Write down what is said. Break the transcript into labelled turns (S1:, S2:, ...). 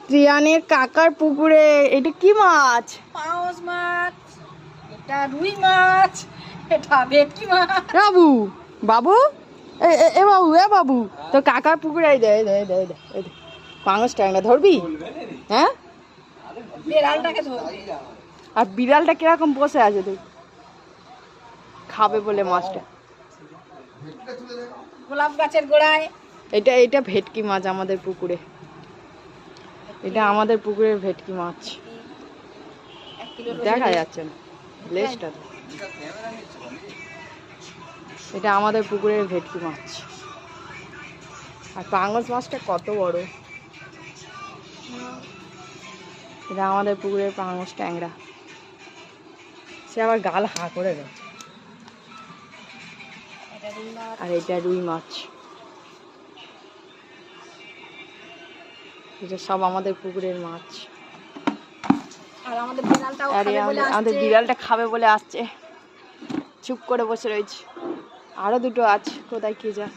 S1: ত্রিয়ানের কাকার পুকুরে এটা কি মাছ?
S2: পাউস মাছ, এটা রুই মাছ, এটা ভেটকি মাছ।
S1: বাবু বাবু এ বাবু বাবু তো কাকার পুকুরে এই দে এই দে এই দে এই দে এই দে পাঙস ট্যাংরা ধরবি? হ্যাঁ,
S2: বিড়ালটাকে ধরবে।
S1: আর বিড়ালটা কিরকম বসে আছে তুই খাবে বলে মাছটা।
S2: গোলাপ গাছের গোড়ায়।
S1: এটা এটা ভেটকি মাছ আমাদের পুকুরে, এটা আমাদের পুকুরের ভেটকি মাছ। দেখা যাচ্ছে না লেজটা, এটা আমাদের পুকুরের ভেটকি মাছ। আর পাঙ্গস মাছটা কত বড়, এটা আমাদের পুকুরের পাঙ্গস ট্যাংরা। সে আবার গাল হা করে দেয়। আর এটা রুই মাছ, এটা সব আমাদের পুকুরের মাছ।
S2: আর আমাদের বিড়ালটাও খাবে বলে আসছে।
S1: আমাদের বিড়ালটা খাবে বলে আসছে, চুপ করে বসে রয়েছে। আরো দুটো আছে, কোথায় কে যা।